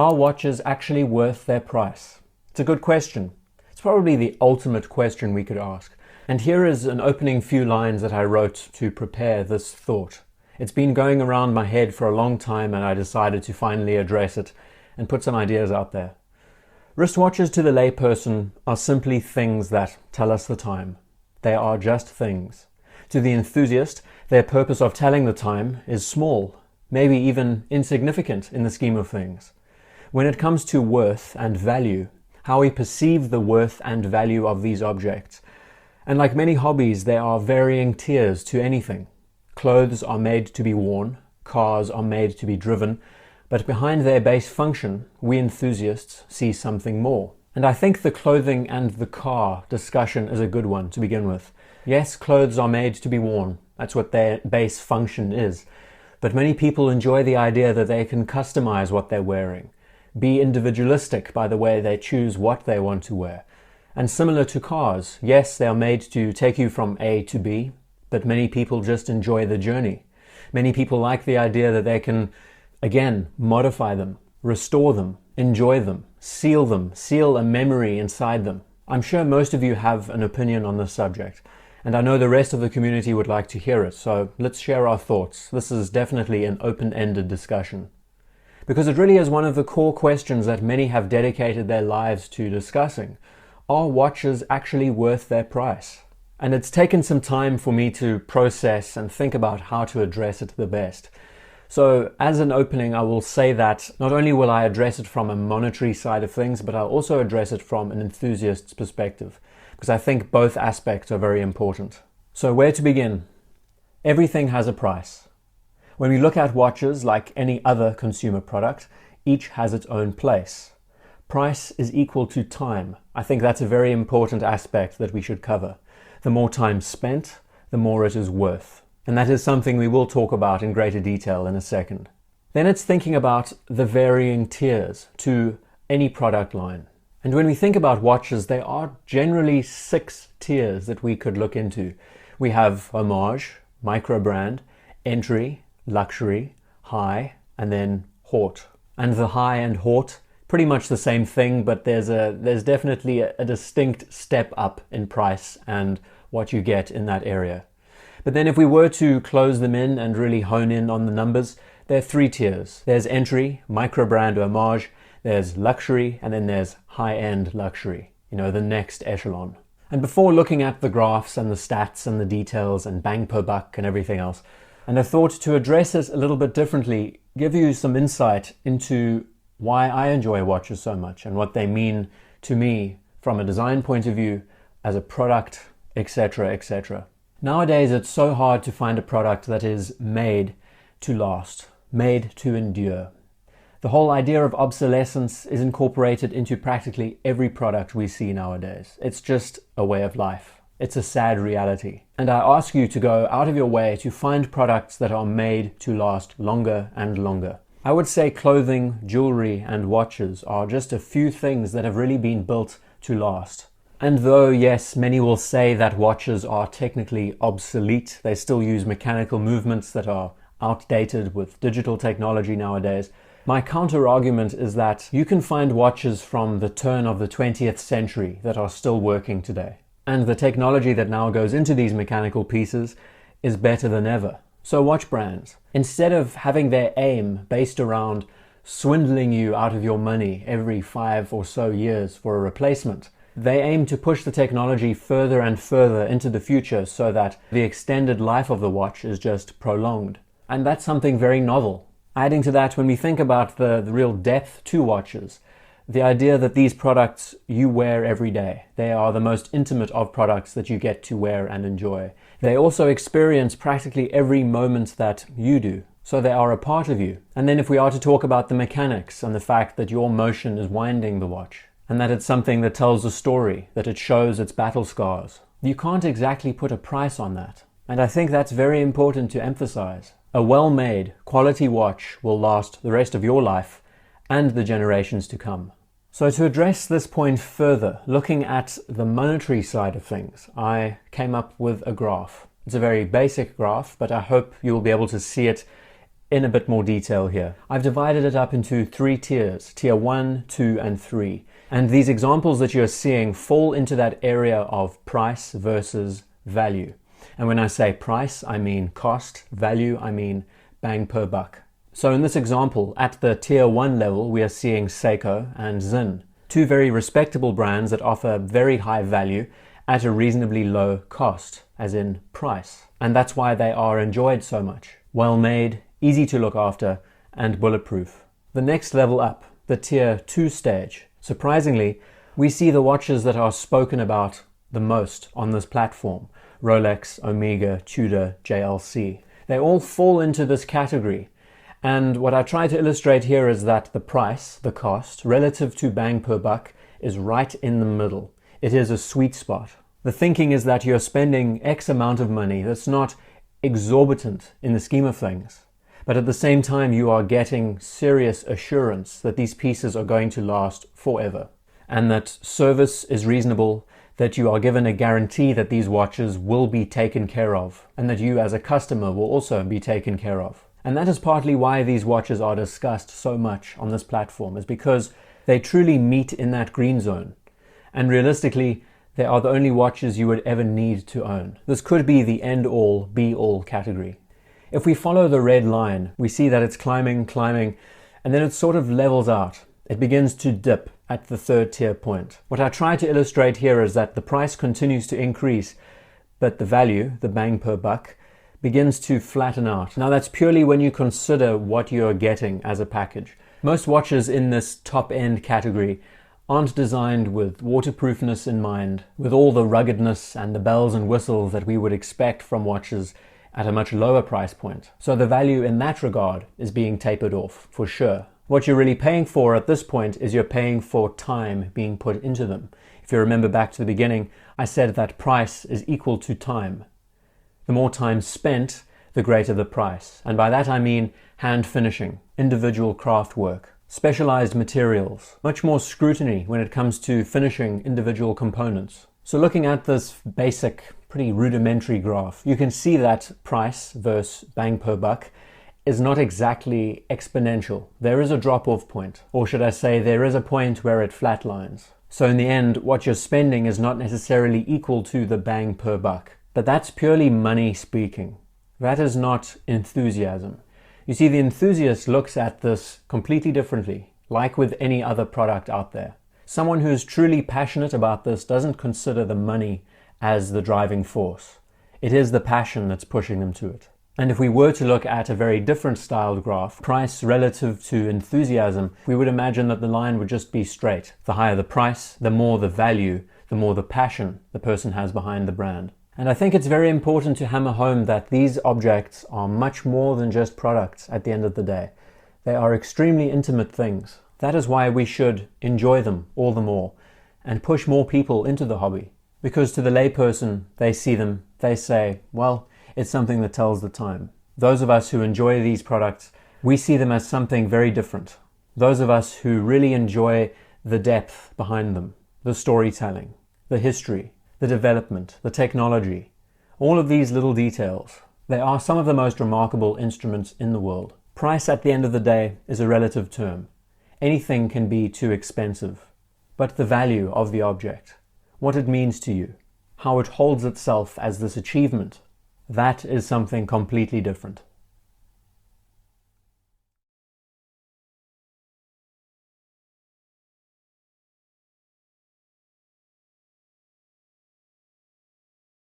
Are watches actually worth their price? It's a good question. It's probably the ultimate question we could ask. And here is an opening few lines that I wrote to prepare this thought. It's been going around my head for a long time, and I decided to finally address it and put some ideas out there. Wristwatches to the layperson are simply things that tell us the time. They are just things. To the enthusiast, their purpose of telling the time is small, maybe even insignificant in the scheme of things. When it comes to worth and value, how we perceive the worth and value of these objects, and like many hobbies, there are varying tiers to anything. Clothes are made to be worn, cars are made to be driven, but behind their base function, we enthusiasts see something more. And I think the clothing and the car discussion is a good one to begin with. Yes, clothes are made to be worn. That's what their base function is. But many people enjoy the idea that they can customize what they're wearing, be individualistic by the way they choose what they want to wear. And similar to cars, yes, they are made to take you from A to B, but many people just enjoy the journey. Many people like the idea that they can, again, modify them, restore them, enjoy them, seal a memory inside them. I'm sure most of you have an opinion on this subject, and I know the rest of the community would like to hear it, so let's share our thoughts. This is definitely an open-ended discussion. Because it really is one of the core questions that many have dedicated their lives to discussing. Are watches actually worth their price? And it's taken some time for me to process and think about how to address it the best. So as an opening, I will say that not only will I address it from a monetary side of things, but I'll also address it from an enthusiast's perspective, because I think both aspects are very important. So where to begin? Everything has a price. When we look at watches, like any other consumer product, each has its own place. Price is equal to time. I think that's a very important aspect that we should cover. The more time spent, the more it is worth. And that is something we will talk about in greater detail in a second. Then it's thinking about the varying tiers to any product line. And when we think about watches, there are generally 6 tiers that we could look into. We have homage, micro-brand, entry, luxury, high, and then Haute. And the high and Haute, pretty much the same thing, but there's definitely a distinct step up in price and what you get in that area. But then if we were to close them in and really hone in on the numbers, there are 3 tiers. There's entry, micro-brand, homage, there's luxury, and then there's high-end luxury, the next echelon. And before looking at the graphs and the stats and the details and bang per buck and everything else, and I thought to address it a little bit differently, give you some insight into why I enjoy watches so much and what they mean to me from a design point of view, as a product, etc., etc. Nowadays, it's so hard to find a product that is made to last, made to endure. The whole idea of obsolescence is incorporated into practically every product we see nowadays. It's just a way of life. It's a sad reality. And I ask you to go out of your way to find products that are made to last longer and longer. I would say clothing, jewelry, and watches are just a few things that have really been built to last. And though, yes, many will say that watches are technically obsolete, they still use mechanical movements that are outdated with digital technology nowadays, my counter-argument is that you can find watches from the turn of the 20th century that are still working today. And the technology that now goes into these mechanical pieces is better than ever. So watch brands, instead of having their aim based around swindling you out of your money every 5 or so years for a replacement, they aim to push the technology further and further into the future so that the extended life of the watch is just prolonged. And that's something very novel. Adding to that, when we think about the real depth to watches, the idea that these products you wear every day, they are the most intimate of products that you get to wear and enjoy. They also experience practically every moment that you do, so they are a part of you. And then if we are to talk about the mechanics and the fact that your motion is winding the watch, and that it's something that tells a story, that it shows its battle scars, you can't exactly put a price on that. And I think that's very important to emphasize. A well-made, quality watch will last the rest of your life and the generations to come. So to address this point further, looking at the monetary side of things, I came up with a graph. It's a very basic graph, but I hope you will be able to see it in a bit more detail here. I've divided it up into 3 tiers, tier 1, 2, and 3. And these examples that you're seeing fall into that area of price versus value. And when I say price, I mean cost, value, I mean bang per buck. So in this example, at the tier 1 level, we are seeing Seiko and Zinn, 2 very respectable brands that offer very high value at a reasonably low cost, as in price. And that's why they are enjoyed so much. Well made, easy to look after, and bulletproof. The next level up, the tier 2 stage, surprisingly, we see the watches that are spoken about the most on this platform. Rolex, Omega, Tudor, JLC. They all fall into this category. And what I try to illustrate here is that the price, the cost, relative to bang per buck, is right in the middle. It is a sweet spot. The thinking is that you're spending X amount of money that's not exorbitant in the scheme of things, but at the same time you are getting serious assurance that these pieces are going to last forever, and that service is reasonable, that you are given a guarantee that these watches will be taken care of, and that you as a customer will also be taken care of. And that is partly why these watches are discussed so much on this platform, is because they truly meet in that green zone. And realistically, they are the only watches you would ever need to own. This could be the end-all, be-all category. If we follow the red line, we see that it's climbing, and then it sort of levels out. It begins to dip at the 3rd tier point. What I try to illustrate here is that the price continues to increase, but the value, the bang per buck, begins to flatten out. Now that's purely when you consider what you're getting as a package. Most watches in this top-end category aren't designed with waterproofness in mind, with all the ruggedness and the bells and whistles that we would expect from watches at a much lower price point. So the value in that regard is being tapered off, for sure. What you're really paying for at this point is you're paying for time being put into them. If you remember back to the beginning, I said that price is equal to time. The more time spent, the greater the price. And by that I mean hand finishing, individual craft work, specialized materials, much more scrutiny when it comes to finishing individual components. So looking at this basic, pretty rudimentary graph, you can see that price versus bang per buck is not exactly exponential. There is a drop-off point, or should I say there is a point where it flatlines. So in the end, what you're spending is not necessarily equal to the bang per buck. But that's purely money speaking. That is not enthusiasm. You see, the enthusiast looks at this completely differently, like with any other product out there. Someone who is truly passionate about this doesn't consider the money as the driving force. It is the passion that's pushing them to it. And if we were to look at a very different styled graph, price relative to enthusiasm, we would imagine that the line would just be straight. The higher the price, the more the value, the more the passion the person has behind the brand. And I think it's very important to hammer home that these objects are much more than just products at the end of the day. They are extremely intimate things. That is why we should enjoy them all the more and push more people into the hobby. Because to the layperson, they see them, they say, well, it's something that tells the time. Those of us who enjoy these products, we see them as something very different. Those of us who really enjoy the depth behind them, the storytelling, the history, the development, the technology, all of these little details. They are some of the most remarkable instruments in the world. Price at the end of the day is a relative term. Anything can be too expensive. But the value of the object, what it means to you, how it holds itself as this achievement, that is something completely different.